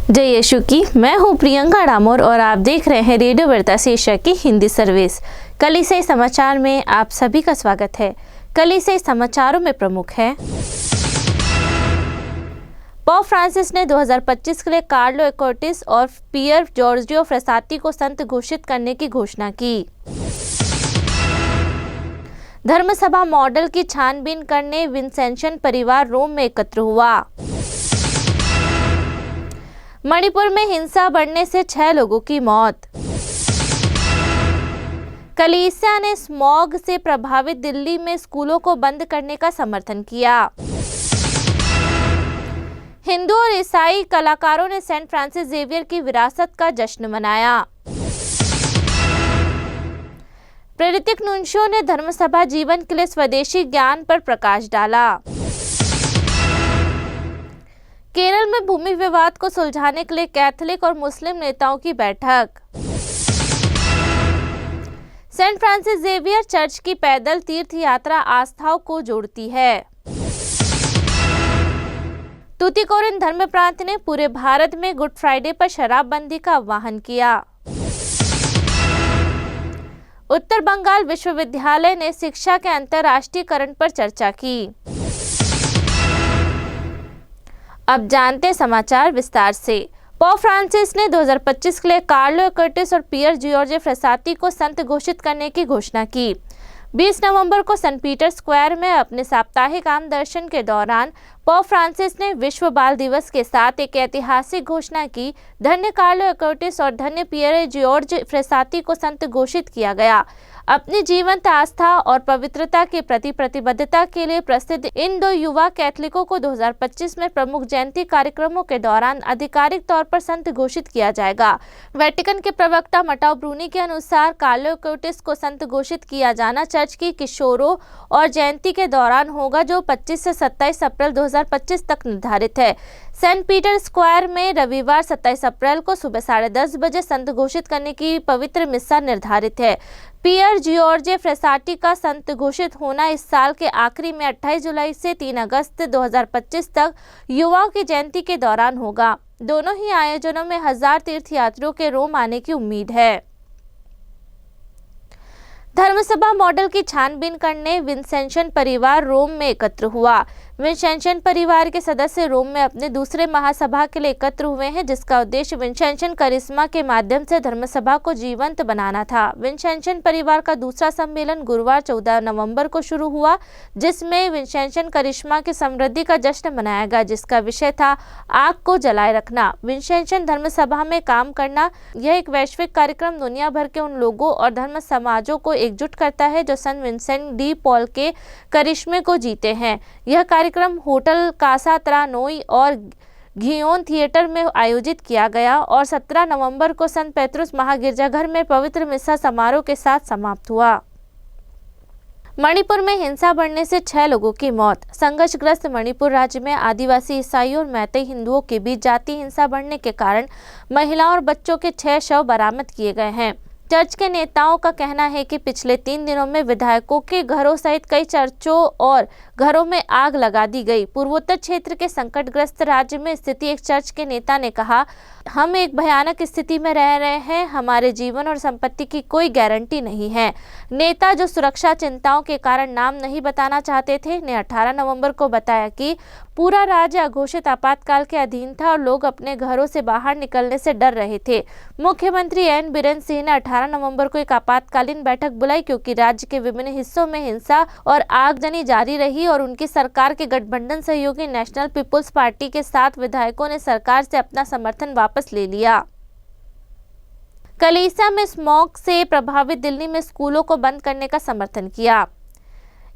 जय यीशु की। मैं हूं प्रियंका डामोर और आप देख रहे हैं रेडियो वर्तास एशिया की हिंदी सर्विस। कलीसिया समाचार में आप सभी का स्वागत है। कलीसिया समाचारों में प्रमुख है, पोप फ्रांसिस ने 2025 के लिए कार्लो एकर्टिस और पियर जॉर्जियो फ्रेसाती को संत घोषित करने की घोषणा की। धर्मसभा मॉडल की छानबीन करने विंसेंशन परिवार रोम में एकत्र हुआ। मणिपुर में हिंसा बढ़ने से 6 लोगों की मौत। कलीसिया ने स्मॉग से प्रभावित दिल्ली में स्कूलों को बंद करने का समर्थन किया। हिंदू और ईसाई कलाकारों ने सेंट फ्रांसिस जेवियर की विरासत का जश्न मनाया। प्रेरितिक नुनशियो ने धर्मसभा जीवन के लिए स्वदेशी ज्ञान पर प्रकाश डाला। केरल में भूमि विवाद को सुलझाने के लिए कैथोलिक और मुस्लिम नेताओं की बैठक। सेंट फ्रांसिस जेवियर चर्च की पैदल तीर्थ यात्रा आस्थाओं को जोड़ती है। तूतीकोरिन धर्म प्रांत ने पूरे भारत में गुड फ्राइडे पर शराबबंदी का आह्वान किया। उत्तर बंगाल विश्वविद्यालय ने शिक्षा के अंतर्राष्ट्रीयकरण पर चर्चा की। अब जानते समाचार विस्तार से। पोप फ्रांसिस ने 2025 के लिए कार्लो एकर्टिस और पियर जियोर्जे फ्रेसाती को संत घोषित करने की घोषणा की। 20 नवंबर को सेंट पीटर स्क्वायर में अपने साप्ताहिक आम दर्शन के दौरान पोप फ्रांसिस ने विश्व बाल दिवस के साथ एक ऐतिहासिक घोषणा की। धन्य कार्लो एकर्टिस और धन्य पियर जियोर्ज फ्रेसाती को संत घोषित किया गया। अपनी जीवंत आस्था और पवित्रता के प्रति प्रतिबद्धता के लिए प्रसिद्ध इन 2 युवा कैथोलिकों को 2025 में प्रमुख जयंती कार्यक्रमों के दौरान आधिकारिक तौर पर संत घोषित किया जाएगा। वेटिकन के प्रवक्ता मटाओ ब्रूनी के अनुसार कार्लो एकर्टिस को संत घोषित किया जाना चर्च की किशोरों और जयंती के दौरान होगा, जो 25 से 27 अप्रैल 2025 तक निर्धारित है। सेंट पीटर स्क्वायर में रविवार 27 अप्रैल को सुबह 10:30 बजे संत घोषित करने की पवित्र मिस्सा निर्धारित है। पियर जियोर्जे फ्रेसाती का संत घोषित होना इस साल के आखिरी में 28 जुलाई से 3 अगस्त 2025 तक युवाओं की जयंती के दौरान होगा। दोनों ही आयोजनों में 1000 तीर्थयात्रियों के रोम आने की उम्मीद है। धर्मसभा मॉडल की छानबीन करने विंसेंशन परिवार रोम में एकत्र हुआ। विंसेंशन परिवार के सदस्य रोम में अपने दूसरे महासभा के लिए एकत्र हुए हैं, जिसका उद्देश्य विंसेंशन करिश्मा के माध्यम से धर्मसभा को जीवंत बनाना था। विंसेंशन परिवार का दूसरा सम्मेलन गुरुवार 14 नवंबर को शुरू हुआ, जिसमें विंसेंशन करिश्मा की समृद्धि का जश्न मनाया गया, जिसका विषय था आग को जलाए रखना, विंसेंशन धर्मसभा में काम करना। यह एक वैश्विक कार्यक्रम दुनिया भर के उन लोगों और धर्म समाजों को एकजुट करता है जो सन विंसेंट डी पॉल के करिश्मे को जीते हैं। यह कार्यक्रम होटल कासा त्रानोई और घियोन थिएटर में आयोजित किया गया और 17 नवंबर को संत पेत्रुस महागिरजाघर में पवित्र मिस्सा समारोह के साथ समाप्त हुआ। मणिपुर में हिंसा बढ़ने से 6 लोगों की मौत। संघर्षग्रस्त मणिपुर राज्य में आदिवासी ईसाइयों और मैतेई हिंदुओं के बीच जातीय हिंसा बढ़ने के कारण महिलाओं और बच्चों के 6 शव बरामद किए गए हैं। चर्च के नेताओं का कहना है कि पिछले 3 दिनों में विधायकों के घरों सहित कई चर्चों और घरों में आग लगा दी गई। पूर्वोत्तर क्षेत्र के संकटग्रस्त राज्य में स्थित एक चर्च के नेता ने कहा, हम एक भयानक स्थिति में रह रहे हैं, हमारे जीवन और संपत्ति की कोई गारंटी नहीं है। नेता, जो सुरक्षा चिंताओं के कारण नाम नहीं बताना चाहते थे, ने 18 नवंबर को बताया कि पूरा राज्य अघोषित आपातकाल के अधीन था और लोग अपने घरों से बाहर निकलने से डर रहे थे। मुख्यमंत्री एन बीरेन सिंह ने 18 नवंबर को एक आपातकालीन बैठक बुलाई, क्योंकि राज्य के विभिन्न हिस्सों में हिंसा और आगजनी जारी रही और उनकी सरकार के गठबंधन सहयोगी नेशनल पीपुल्स पार्टी के 7 विधायकों ने सरकार से अपना समर्थन वापस ले लिया। कलीसिया में स्मॉग से प्रभावित दिल्ली में स्कूलों को बंद करने का समर्थन किया।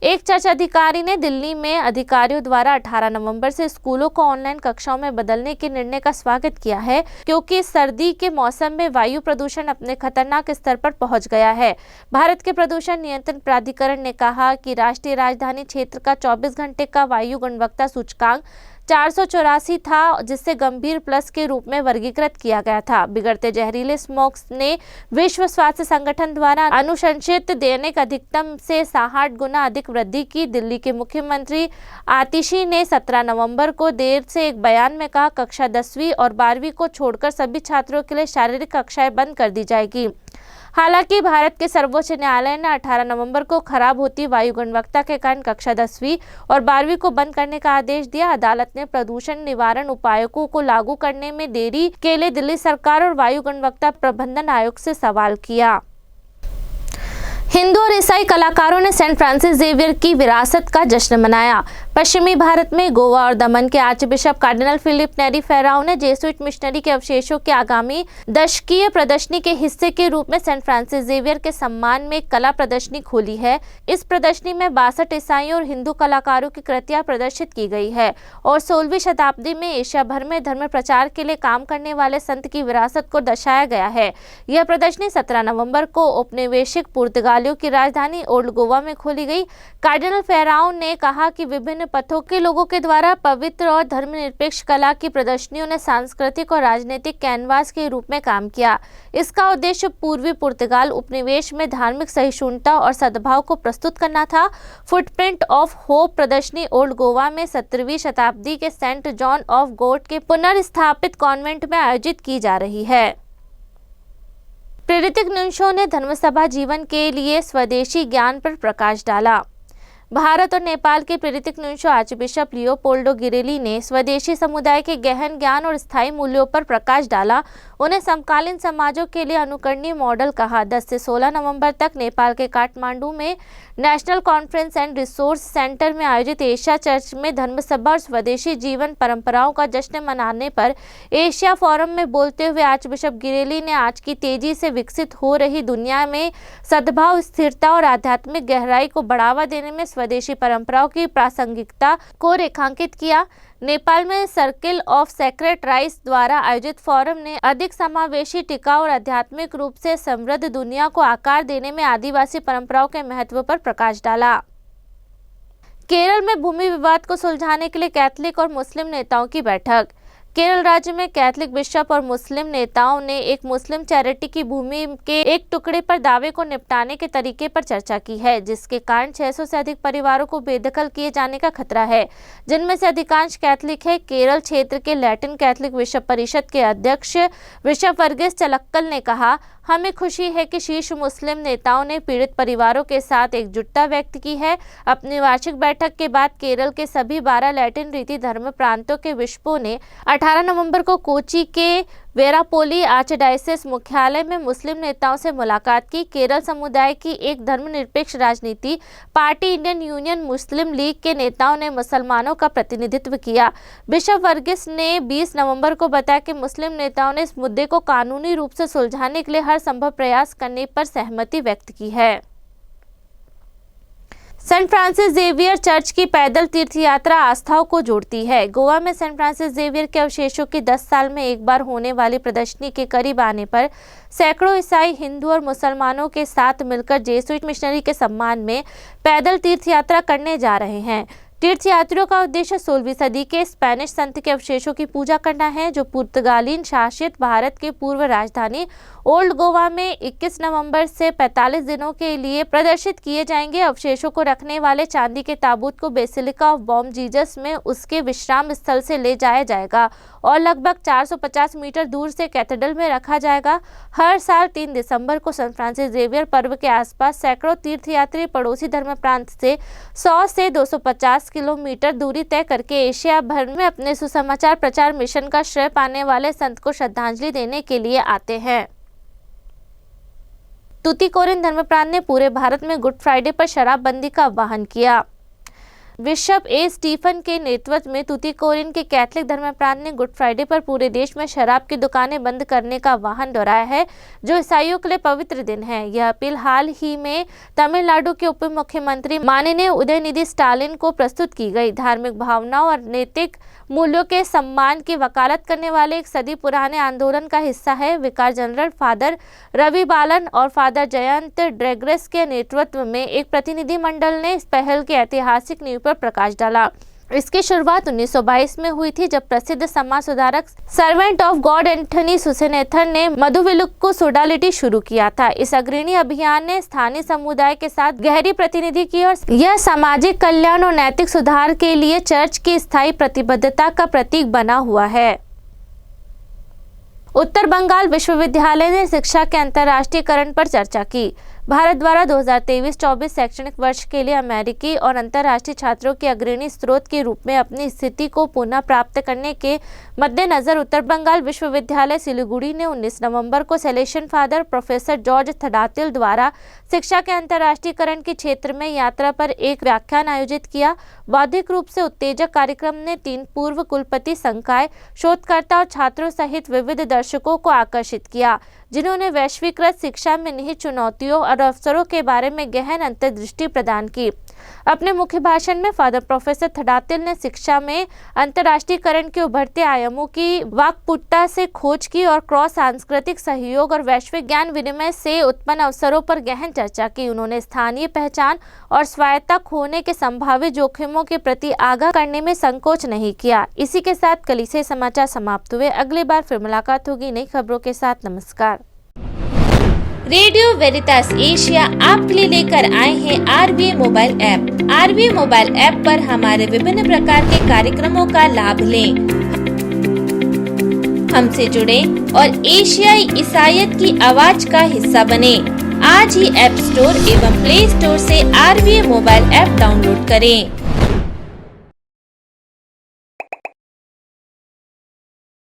एक चर्च अधिकारी ने दिल्ली में अधिकारियों द्वारा 18 नवंबर से स्कूलों को ऑनलाइन कक्षाओं में बदलने के निर्णय का स्वागत किया है, क्योंकि सर्दी के मौसम में वायु प्रदूषण अपने खतरनाक स्तर पर पहुंच गया है। भारत के प्रदूषण नियंत्रण प्राधिकरण ने कहा कि राष्ट्रीय राजधानी क्षेत्र का 24 घंटे का वायु गुणवत्ता सूचकांक 484 था, जिसे गंभीर प्लस के रूप में वर्गीकृत किया गया था। बिगड़ते जहरीले स्मोक ने विश्व स्वास्थ्य संगठन द्वारा अनुशंसित दैनिक अधिकतम से 60 गुना अधिक वृद्धि की। दिल्ली के मुख्यमंत्री आतिशी ने 17 नवंबर को देर से एक बयान में कहा, कक्षा 10वीं और 12वीं को छोड़कर सभी छात्रों के लिए शारीरिक कक्षाएं बंद कर दी जाएगी। हालांकि भारत के सर्वोच्च न्यायालय ने 18 नवंबर को खराब होती वायु गुणवत्ता के कारण कक्षा 10वीं और 12वीं को बंद करने का आदेश दिया। अदालत ने प्रदूषण निवारण उपायों को लागू करने में देरी के लिए दिल्ली सरकार और वायु गुणवत्ता प्रबंधन आयोग से सवाल किया। हिंदू और ईसाई कलाकारों ने सेंट फ्रांसिस जेवियर की विरासत का जश्न मनाया। पश्चिमी भारत में गोवा और दमन के आर्चबिशप कार्डिनल फिलिप नेरी फेराउ ने जेसुइट मिशनरी के अवशेषों के आगामी दशकीय प्रदर्शनी के हिस्से के रूप में सेंट फ्रांसिस जेवियर के सम्मान में एक कला प्रदर्शनी खोली है। इस प्रदर्शनी में 62 ईसाई और हिंदू कलाकारों की कृतियां प्रदर्शित की गई है और 16वीं शताब्दी में एशिया भर में धर्म प्रचार के लिए काम करने वाले संत की विरासत को दर्शाया गया है। यह प्रदर्शनी 17 नवम्बर को औपनिवेशिक पुर्तगाल की राजधानी ओल्ड गोवा में खोली गई। कार्डिनल फेराउ ने कहा कि विभिन्न पथों के लोगों के द्वारा पवित्र और धर्मनिरपेक्ष कला की प्रदर्शनियों ने सांस्कृतिक और राजनीतिक कैनवास के रूप में काम किया। इसका उद्देश्य पूर्वी पुर्तगाल उपनिवेश में धार्मिक सहिष्णुता और सद्भाव को प्रस्तुत करना था। फुटप्रिंट ऑफ होप प्रदर्शनी ओल्ड गोवा में 17वीं शताब्दी के सेंट जॉन ऑफ गॉड के पुनर्स्थापित कॉन्वेंट में आयोजित की जा रही है। प्रेरित नुनशो ने धर्मसभा जीवन के लिए स्वदेशी ज्ञान पर प्रकाश डाला। भारत और नेपाल के प्रेरित नुनशो आर्चबिशप लियोपोल्डो गिरेली ने स्वदेशी समुदाय के गहन ज्ञान और स्थायी मूल्यों पर प्रकाश डाला। उन्हें समकालीन समाजों के लिए अनुकरणीय मॉडल कहा। 10 से 16 नवंबर तक नेपाल के काठमांडू में national conference and resource centre में आयोजित एशिया चर्च में धर्मसभा और स्वदेशी जीवन परंपराओं का जश्न मनाने पर एशिया फोरम में बोलते हुए आर्चबिशप गिरेली ने आज की तेजी से विकसित हो रही दुनिया में सद्भाव, स्थिरता और आध्यात्मिक गहराई को बढ़ावा देने में स्वदेशी परंपराओं की प्रासंगिकता को रेखांकित किया। नेपाल में सर्किल ऑफ सेक्रेड राइस द्वारा आयोजित फोरम ने अधिक समावेशी, टिकाऊ और आध्यात्मिक रूप से समृद्ध दुनिया को आकार देने में आदिवासी परंपराओं के महत्व पर प्रकाश डाला। केरल में भूमि विवाद को सुलझाने के लिए कैथोलिक और मुस्लिम नेताओं की बैठक। केरल राज्य में कैथोलिक बिशप और मुस्लिम नेताओं ने एक मुस्लिम चैरिटी की भूमि के एक टुकड़े पर दावे को निपटाने के तरीके पर चर्चा की है, जिसके कारण 600 से अधिक परिवारों को बेदखल किए जाने का खतरा है, जिनमें से अधिकांश कैथोलिक है। केरल क्षेत्र के लैटिन कैथोलिक बिशप परिषद के अध्यक्ष बिशप वर्गीस चलक्कल ने कहा, हमें खुशी है कि शीर्ष मुस्लिम नेताओं ने पीड़ित परिवारों के साथ एकजुटता व्यक्त की है। अपनी वार्षिक बैठक के बाद केरल के सभी 12 लैटिन रीति धर्म प्रांतों के बिशपों ने 18 नवंबर को कोची के वेरापोली आर्चडायसिस मुख्यालय में मुस्लिम नेताओं से मुलाकात की। केरल समुदाय की एक धर्मनिरपेक्ष राजनीति पार्टी इंडियन यूनियन मुस्लिम लीग के नेताओं ने मुसलमानों का प्रतिनिधित्व किया। बिशप वर्गीस ने 20 नवंबर को बताया कि मुस्लिम नेताओं ने इस मुद्दे को कानूनी रूप से सुलझाने के लिए हर संभव प्रयास करने पर सहमति व्यक्त की है। सेंट फ्रांसिस जेवियर चर्च की पैदल तीर्थ यात्रा आस्थाओं को जोड़ती है। गोवा में सेंट फ्रांसिस जेवियर के अवशेषों की 10 साल में एक बार होने वाली प्रदर्शनी के करीब आने पर सैकड़ों ईसाई, हिंदू और मुसलमानों के साथ मिलकर जेसुइट मिशनरी के सम्मान में पैदल तीर्थ यात्रा करने जा रहे हैं। तीर्थयात्रियों का उद्देश्य 16वीं सदी के स्पेनिश संत के अवशेषों की पूजा करना है, जो पुर्तगालीन शासित भारत के पूर्व राजधानी ओल्ड गोवा में 21 नवंबर से 45 दिनों के लिए प्रदर्शित किए जाएंगे। अवशेषों को रखने वाले चांदी के ताबूत को बेसिलिका ऑफ बॉम जीसस में उसके विश्राम स्थल से ले जाया जाएगा और लगभग 450 मीटर दूर से कैथेड्रल में रखा जाएगा। हर साल 3 दिसंबर को सेंट फ्रांसिस जेवियर पर्व के आसपास सैकड़ों तीर्थयात्री पड़ोसी धर्म प्रांत से 100 से 250 किलोमीटर दूरी तय करके एशिया भर में अपने सुसमाचार प्रचार मिशन का श्रेय पाने वाले संत को श्रद्धांजलि देने के लिए आते हैं। तुतिकोरिन धर्म प्रांत ने पूरे भारत में गुड फ्राइडे पर शराबबंदी का आह्वान किया। बिशप ए स्टीफन के नेतृत्व में तुतिकोरिन के कैथोलिक धर्म प्रांत ने गुड फ्राइडे पर पूरे देश में शराब की दुकानें बंद करने का आह्वान दोहराया है, जो ईसाइयों के लिए पवित्र दिन है। यह अपील हाल ही में तमिलनाडु के उप मुख्यमंत्री माननीय उदयनिधि स्टालिन को प्रस्तुत की गई। धार्मिक भावनाओं और नैतिक मूल्यों के सम्मान की वकालत करने वाले एक सदी पुराने आंदोलन का हिस्सा है। विकार जनरल फादर रवि बालन और फादर जयंत ड्रेग्रेस के नेतृत्व में एक प्रतिनिधिमंडल ने इस पहल की ऐतिहासिक नींव पर प्रकाश डाला। इसकी शुरुआत 1922 में हुई थी, जब प्रसिद्ध समाज सुधारक सर्वेंट ऑफ गॉड एंथनी सुसेनेथर ने मधुविलुक्कु सोडालिटी शुरू किया था। इस अग्रणी अभियान ने स्थानीय समुदाय के साथ गहरी प्रतिनिधि की और यह सामाजिक कल्याण और नैतिक सुधार के लिए चर्च की स्थायी प्रतिबद्धता का प्रतीक बना हुआ है। उत्तर बंगाल विश्वविद्यालय ने शिक्षा के अंतर्राष्ट्रीयकरण पर चर्चा की। भारत द्वारा 2023-24 शैक्षणिक वर्ष के लिए अमेरिकी और अंतर्राष्ट्रीय छात्रों के अग्रणी स्रोत के रूप में अपनी स्थिति को पुनः प्राप्त करने के मद्देनजर उत्तर बंगाल विश्वविद्यालय सिलीगुड़ी ने 19 नवंबर को सेलेशन फादर प्रोफेसर जॉर्ज थडातिल द्वारा शिक्षा के अंतर्राष्ट्रीयकरण के क्षेत्र में यात्रा पर एक व्याख्यान आयोजित किया। बौद्धिक रूप से उत्तेजक कार्यक्रम ने 3 पूर्व कुलपति, संकाय, शोधकर्ता और छात्रों सहित विविध दर्शकों को आकर्षित किया, जिन्होंने वैश्वीकृत शिक्षा में निहित चुनौतियों और अवसरों के बारे में गहन अंतर्दृष्टि प्रदान की। अपने मुख्य भाषण में फादर प्रोफेसर थडातिल ने शिक्षा में अंतर्राष्ट्रीयकरण के उभरते आयामों की वाकपटुता से खोज की और क्रॉस सांस्कृतिक सहयोग और वैश्विक ज्ञान विनिमय से उत्पन्न अवसरों पर गहन चर्चा की। उन्होंने स्थानीय पहचान और स्वायत्तता खोने के संभावित जोखिमों के प्रति आगाह करने में संकोच नहीं किया। इसी के साथ कलीसिया समाचार समाप्त हुए। अगली बार फिर मुलाकात होगी नई खबरों के साथ। नमस्कार। रेडियो वेरितास एशिया आपके लिए लेकर आए हैं RVA mobile app. RVA mobile app पर हमारे विभिन्न प्रकार के कार्यक्रमों का लाभ लें, हमसे जुड़े और एशियाई ईसाईयत की आवाज का हिस्सा बने। आज ही ऐप स्टोर एवं प्ले स्टोर से RVA मोबाइल ऐप डाउनलोड करें।